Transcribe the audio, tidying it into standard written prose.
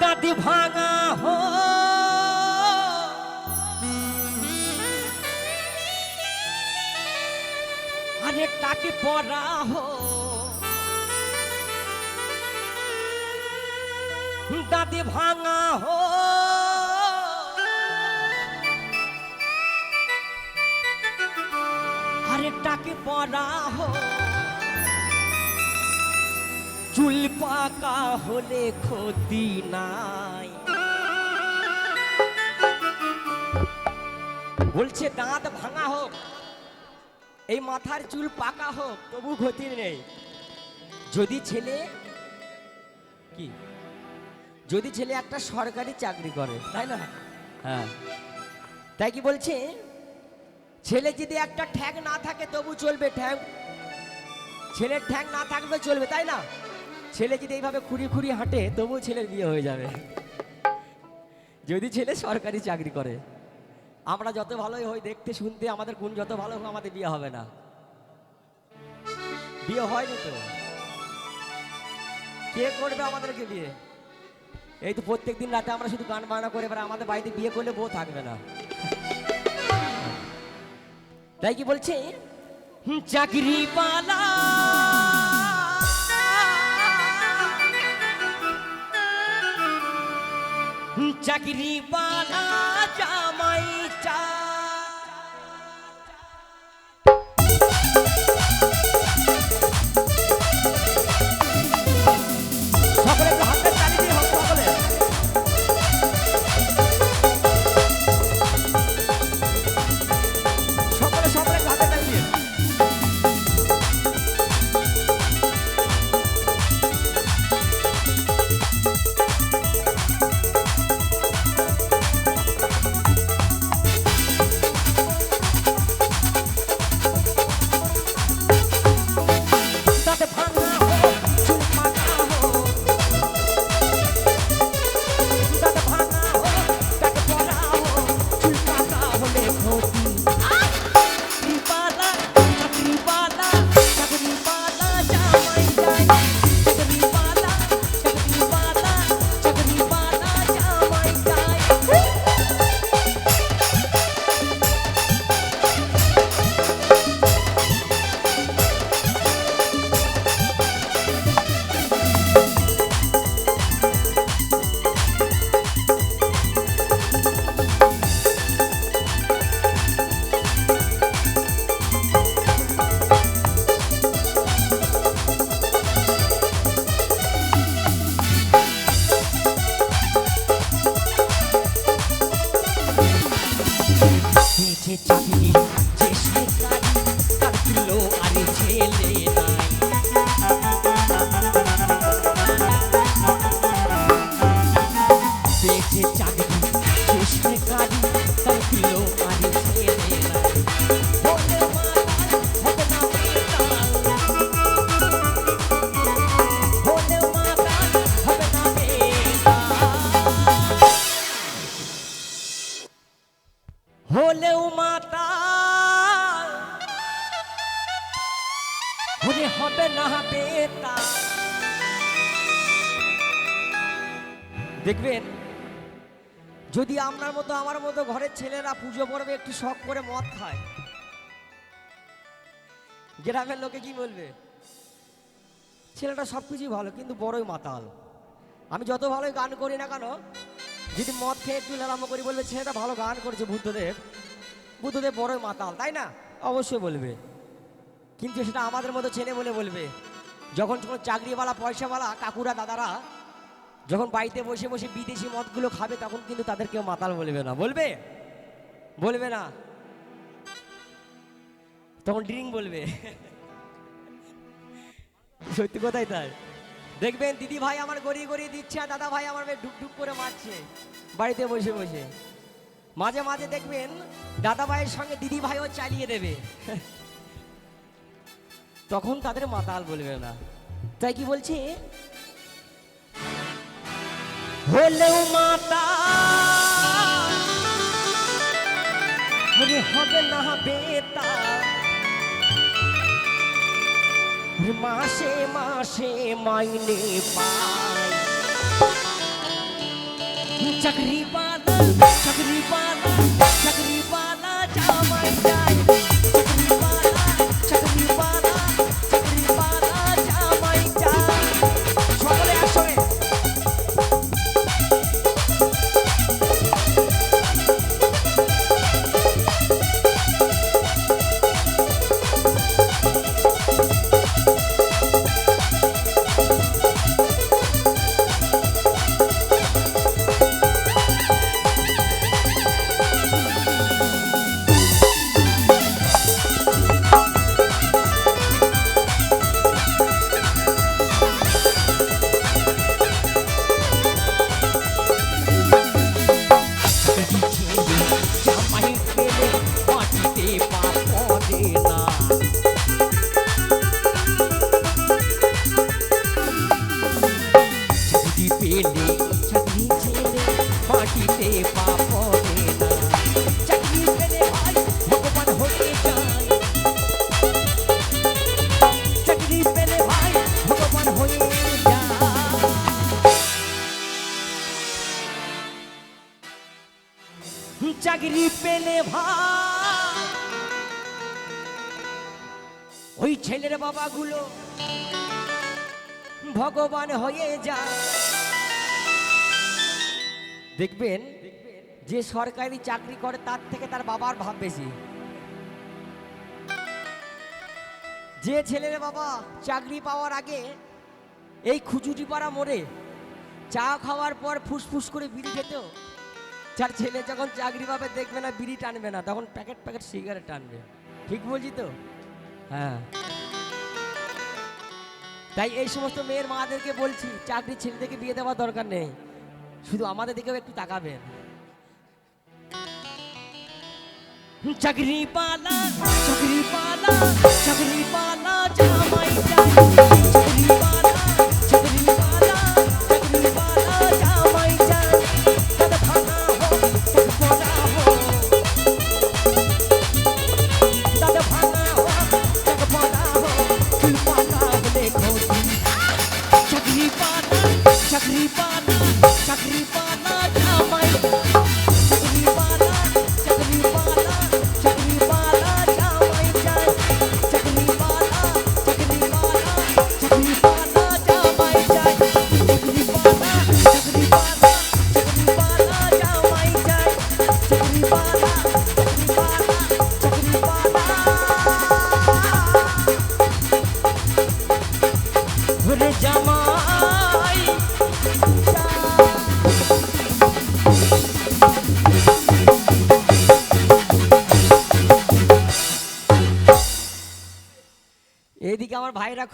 দাদি ভাঙা হো আরে টাকি পড়া হো দাদি ভাঙা হো আরে টাকি পড়া হো চুল পাকা হলে ক্ষতি নাই বলছে দাঁত ভাঙা হোক এই মাথার চুল পাকা হোক তবু ক্ষতি নেই যদি ছেলে কি যদি ছেলে একটা সরকারি চাকরি করে তাই না হ্যাঁ তাই কি বলছে ছেলে যদি একটা ঠ্যাং না থাকে তবু চলবে ঠ্যাং ছেলের ঠ্যাং না থাকবে চলবে তাই না ছেলে যদি এইভাবে খুঁড়ি খুঁড়ি হাঁটে তবু ছেলের বিয়ে হয়ে যাবে যদি ছেলে সরকারি চাকরি করে আমরা যত ভালোই হই দেখতে শুনতে আমাদের গুণ যত ভালো হোক আমাদের বিয়ে হবে না বিয়ে হয়নি তো কে করবে আমাদেরকে বিয়ে এই তো প্রত্যেকদিন রাতে আমরা শুধু গান বাজনা করে এবার আমাদের বাড়িতে বিয়ে করলে বউ থাকবে না তাই কি বলছে চাকরি পালা চাকরি পালা জামাই চা সকলে একটু হাতের তালি দিয়ে হোক সকলে সকলে সকলে একটু হাতের তালি দিয়ে চাকরি যে সরকারি তার দিল আরে ছেলে নাই পেয়েছে চাকরি যে সরকারি তার দিল আরে ছেলে নাই বলে মাতাল হবে না বেতাল বলে মাতাল হবে না বেতাল হলেও মাতাল হলে হবে না বেতাল দেখবেন যদি আপনার মতো আমার মতো ঘরের ছেলেরা পুজো পর্বে একটু শখ করে মদ খায় গ্রামের লোকে কি বলবে ছেলেটা সবকিছুই ভালো কিন্তু বড়ই মাতাল আমি যত ভালোই গান করি না কেন যদি মদ খেয়ে একটু লালাম করি বলবে ছেলেটা ভালো গান করছে বুদ্ধদেব বড়ই মাতাল তাই না অবশ্যই বলবে কিন্তু সেটা আমাদের মতো ছেলে বলে বলবে যখন কোনো চাকরিওয়ালা পয়সাওয়ালা কাকুরা দাদারা যখন বাড়িতে বসে বসে বিদেশি মদগুলো খাবে তখন কিন্তু তাদের কেউ মাতাল বলবে না বলবে বলবে না তখন ড্রিঙ্ক বলবে সত্যি কথাই তাই দেখবেন দিদি ভাই আমার গড়িয়ে গড়িয়ে দিচ্ছে আর দাদা ভাই আমার ঢুক ঢুক করে মারছে বাড়িতে বসে বসে মাঝে মাঝে দেখবেন দাদা ভাইয়ের সঙ্গে দিদি ভাইও চালিয়ে দেবে তখন তাদের মাতাল বলবে না তাই কি বলছে হলেও মাতাল হবে না বেতাল মাসে মাসে মাইনে পায় চাকরি পালা চাকরি পালা চাকরি পালা জামাই চাই চাকরি পালা চাকরি পালা জামাই চাই সকলে একসঙ্গে চাকরি পেলে ভাই ওই ছেলের বাবাগুলো ভগবান হয়ে যায় দেখবেন যে সরকারি চাকরি করে তার থেকে তার বাবার ভাব বেশি যে ছেলের বাবা চাকরি পাওয়ার আগে এই খুচুটি পাড়া মোড়ে চা খাওয়ার পর ফুসফুস করে বিড়ি খেত যার ছেলে যখন চাকরি পাবে দেখবে না বিড়ি টানবে না তখন প্যাকেট প্যাকেট সিগারেট টানবে ঠিক বলছি তো হ্যাঁ তাই এই সমস্ত মেয়ের মাদেরকে বলছি চাকরি ছেলেদেরকে বিয়ে দেওয়ার দরকার নেই শুধু আমাদের দিকেও একটু তাকাবেন চাকরি পালা চাকরি পালা চাকরি পালা জামাই চাই চাকরি পালা চাকরি পালা চাকরি পালা জামাই চাই কত ভাঙা হো কত পড়া হো কত ভাঙা হো কত পড়া হো তুই পালা দেখো চাকরি পালা চাকরি পালা চাকরি পালা জামাই চাকরি পালা চাকরি পালা চাকরি পালা জামাই চাই চাকরি পালা চাকরি পালা চাকরি পালা জামাই চাই চাকরি পালা চাকরি পালা চাকরি পালা জামাই চাই চাকরি পালা চাকরি পালা চাকরি পালা ওরে জামাই এদিকে আমার ভাইরা